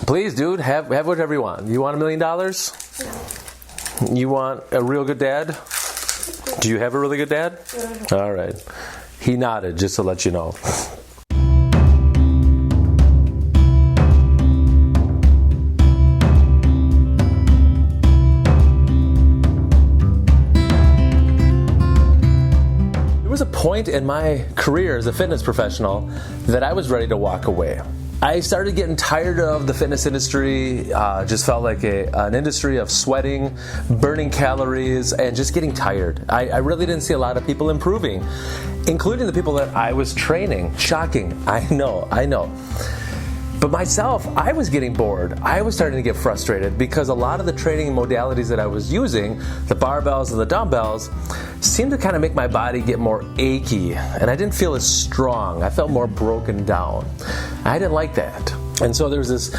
Please, dude, have whatever you want. You want $1 million? No. You want a real good dad? Do you have a really good dad? All right. He nodded, just to let you know. There was a point in my career as a fitness professional that I was ready to walk away. I started getting tired of the fitness industry, just felt like an industry of sweating, burning calories, and just getting tired. I really didn't see a lot of people improving, including the people that I was training. Shocking, I know. But myself, I was getting bored. I was starting to get frustrated because a lot of the training modalities that I was using, the barbells and the dumbbells, seemed to kind of make my body get more achy, and I didn't feel as strong. I felt more broken down. I didn't like that. And so there was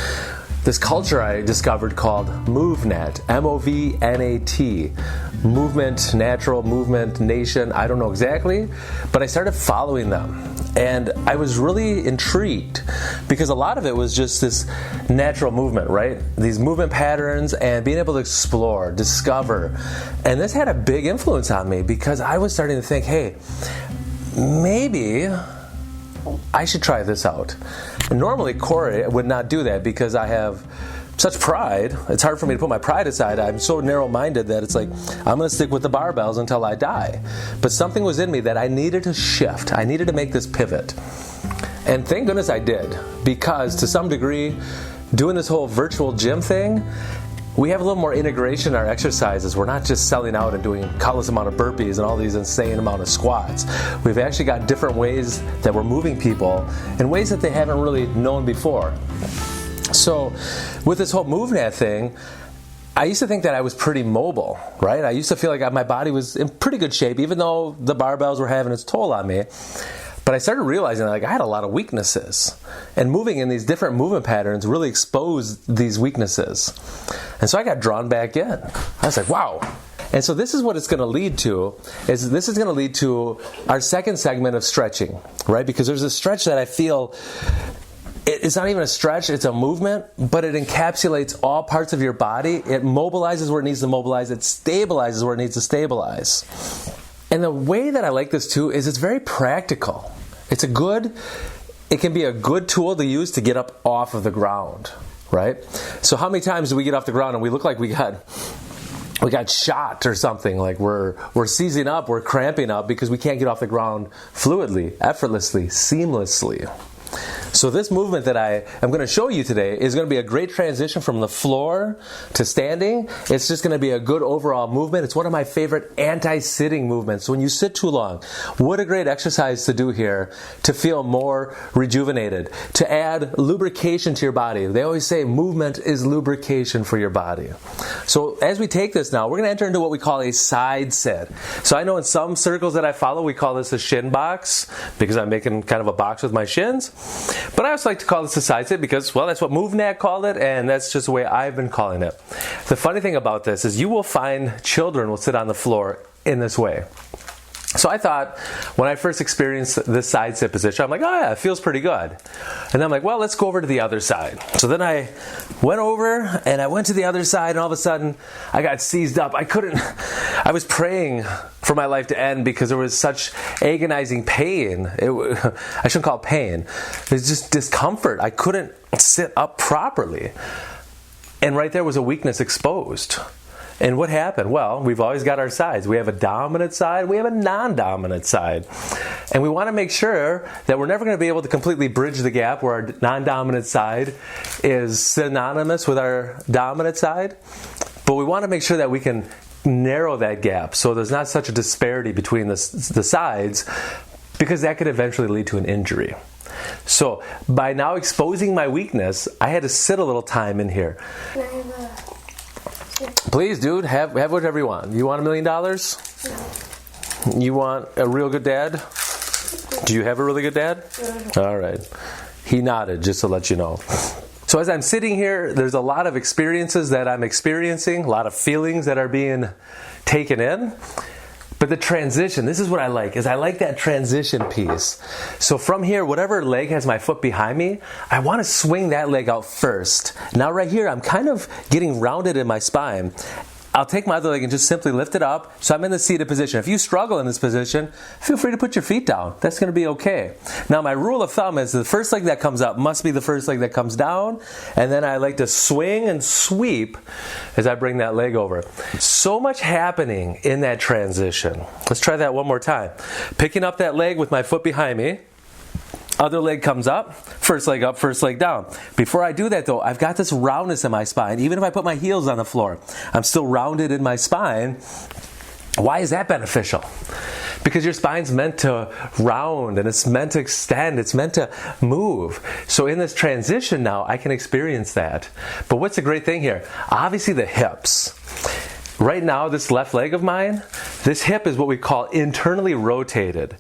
this culture I discovered called MoveNat, M-O-V-N-A-T. Movement, Natural Movement Nation, I don't know exactly, but I started following them. And I was really intrigued because a lot of it was just this natural movement, right? These movement patterns and being able to explore, discover. And this had a big influence on me because I was starting to think, hey, maybe I should try this out. And normally, Cory would not do that because I have such pride. It's hard for me to put my pride aside. I'm so narrow-minded that it's like, I'm going to stick with the barbells until I die. But something was in me that I needed to shift. I needed to make this pivot. And thank goodness I did, because to some degree, doing this whole virtual gym thing, we have a little more integration in our exercises. We're not just selling out and doing countless amount of burpees and all these insane amount of squats. We've actually got different ways that we're moving people in ways that they haven't really known before. So with this whole MoveNat thing, I used to think that I was pretty mobile, right? I used to feel like my body was in pretty good shape, even though the barbells were having its toll on me. But I started realizing that I had a lot of weaknesses. And moving in these different movement patterns really exposed these weaknesses. And so I got drawn back in. I was like, wow. And so this is what it's going to lead to, is this is going to lead to our second segment of stretching, right? Because there's a stretch that I feel, it's not even a stretch, it's a movement, but it encapsulates all parts of your body. It mobilizes where it needs to mobilize. It stabilizes where it needs to stabilize. And the way that I like this too is it's very practical. It can be a good tool to use to get up off of the ground, right? So how many times do we get off the ground and we look like we got shot or something, like we're seizing up, we're cramping up because we can't get off the ground fluidly, effortlessly, seamlessly. So this movement that I am going to show you today is going to be a great transition from the floor to standing. It's just going to be a good overall movement. It's one of my favorite anti-sitting movements. So when you sit too long, what a great exercise to do here to feel more rejuvenated, to add lubrication to your body. They always say movement is lubrication for your body. So as we take this now, we're going to enter into what we call a side sit. So I know in some circles that I follow, we call this a shin box because I'm making kind of a box with my shins. But I also like to call this a side sit because, well, that's what MoveNat called it, and that's just the way I've been calling it. The funny thing about this is you will find children will sit on the floor in this way. So I thought, when I first experienced this side sit position, I'm like, oh yeah, it feels pretty good. And then I'm like, well, let's go over to the other side. So then I went over, and I went to the other side, and all of a sudden, I got seized up. I was praying for my life to end because there was such agonizing pain. I shouldn't call it pain. It was just discomfort. I couldn't sit up properly. And right there was a weakness exposed. And what happened? Well, we've always got our sides. We have a dominant side, we have a non-dominant side. And we want to make sure that we're never going to be able to completely bridge the gap where our non-dominant side is synonymous with our dominant side. But we want to make sure that we can narrow that gap so there's not such a disparity between the sides, because that could eventually lead to an injury. So by now exposing my weakness, I had to sit a little time in here. Please, dude, have whatever you want. You want $1 million? No. You want a real good dad? Do you have a really good dad? All right. He nodded, just to let you know. So as I'm sitting here, there's a lot of experiences that I'm experiencing, a lot of feelings that are being taken in. But the transition, this is what I like, is I like that transition piece. So from here, whatever leg has my foot behind me, I want to swing that leg out first. Now right here, I'm kind of getting rounded in my spine. I'll take my other leg and just simply lift it up, so I'm in the seated position. If you struggle in this position, feel free to put your feet down. That's going to be okay. Now my rule of thumb is the first leg that comes up must be the first leg that comes down, and then I like to swing and sweep as I bring that leg over. So much happening in that transition. Let's try that one more time. Picking up that leg with my foot behind me. Other leg comes up, first leg down. Before I do that though, I've got this roundness in my spine. Even if I put my heels on the floor, I'm still rounded in my spine. Why is that beneficial? Because your spine's meant to round and it's meant to extend, it's meant to move. So in this transition now, I can experience that. But what's the great thing here? Obviously the hips. Right now, this left leg of mine, this hip is what we call internally rotated,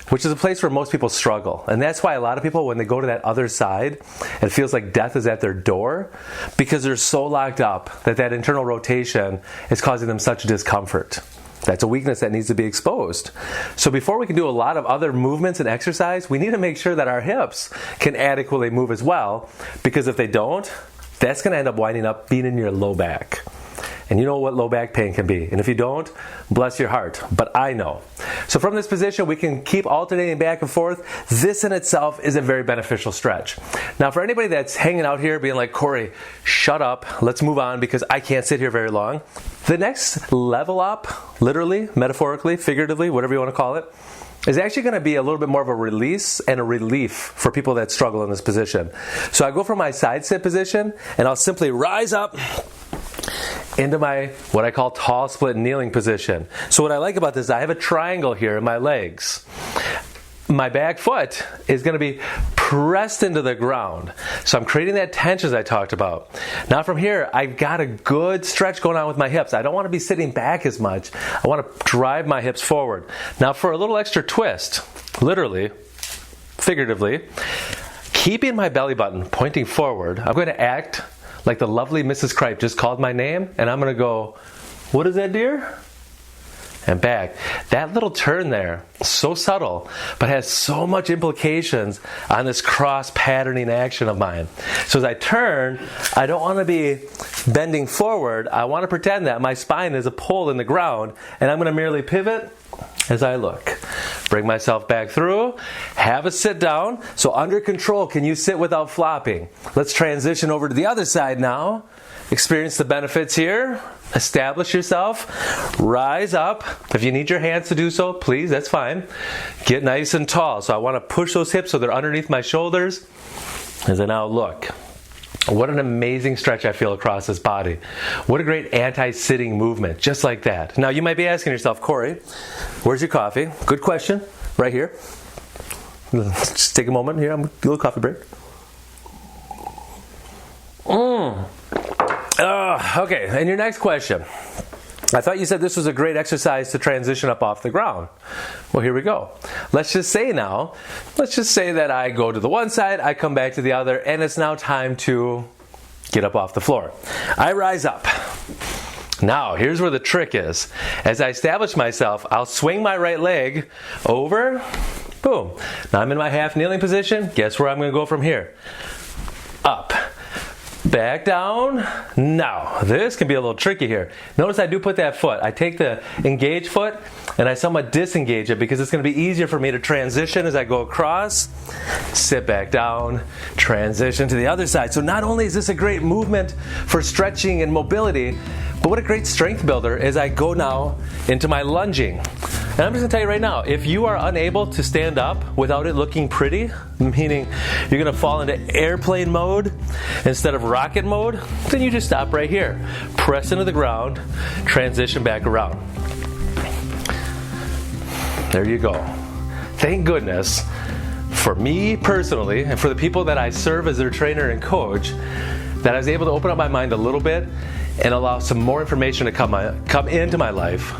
which is a place where most people struggle. And that's why a lot of people, when they go to that other side, it feels like death is at their door, because they're so locked up that that internal rotation is causing them such discomfort. That's a weakness that needs to be exposed. So before we can do a lot of other movements and exercise, we need to make sure that our hips can adequately move as well, because if they don't, that's going to end up winding up being in your low back. And you know what low back pain can be. And if you don't, bless your heart. But I know. So from this position, we can keep alternating back and forth. This in itself is a very beneficial stretch. Now, for anybody that's hanging out here being like, Cory, shut up. Let's move on because I can't sit here very long. The next level up, literally, metaphorically, figuratively, whatever you want to call it, is actually going to be a little bit more of a release and a relief for people that struggle in this position. So I go from my side sit position and I'll simply rise up into my, what I call tall split kneeling position. So what I like about this, I have a triangle here in my legs. My back foot is going to be pressed into the ground. So I'm creating that tension as I talked about. Now from here, I've got a good stretch going on with my hips. I don't want to be sitting back as much. I want to drive my hips forward. Now for a little extra twist, literally, figuratively, keeping my belly button pointing forward, I'm going to act like the lovely Mrs. Kripe just called my name, and I'm going to go, what is that, dear? And back. That little turn there, so subtle, but has so much implications on this cross-patterning action of mine. So as I turn, I don't want to be bending forward. I want to pretend that my spine is a pole in the ground, and I'm going to merely pivot as I look. Bring myself back through, have a sit down. So under control, can you sit without flopping? Let's transition over to the other side now. Experience the benefits here. Establish yourself. Rise up. If you need your hands to do so, please, that's fine. Get nice and tall. So I want to push those hips so they're underneath my shoulders as I now look. What an amazing stretch I feel across this body. What a great anti-sitting movement, just like that. Now you might be asking yourself, Cory, where's your coffee? Good question, right here. Just take a moment here, I'm a little coffee break. Okay, and your next question. I thought you said this was a great exercise to transition up off the ground. Well, here we go. Let's just say that I go to the one side, I come back to the other, and it's now time to get up off the floor. I rise up. Now, here's where the trick is. As I establish myself, I'll swing my right leg over, boom. Now I'm in my half kneeling position. Guess where I'm going to go from here? Up. Back down. Now, this can be a little tricky here. Notice I do put that foot. I take the engaged foot and I somewhat disengage it because it's going to be easier for me to transition as I go across. Sit back down, transition to the other side. So not only is this a great movement for stretching and mobility, but what a great strength builder as I go now into my lunging. And I'm just going to tell you right now, if you are unable to stand up without it looking pretty, meaning you're going to fall into airplane mode instead of rocket mode, then you just stop right here. Press into the ground, transition back around. There you go. Thank goodness for me personally, and for the people that I serve as their trainer and coach, that I was able to open up my mind a little bit and allow some more information to come into my life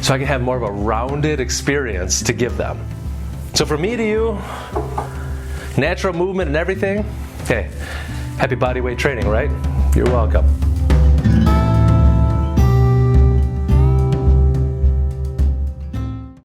so I can have more of a rounded experience to give them. So from me to you, natural movement and everything, hey, happy body weight training, right? You're welcome.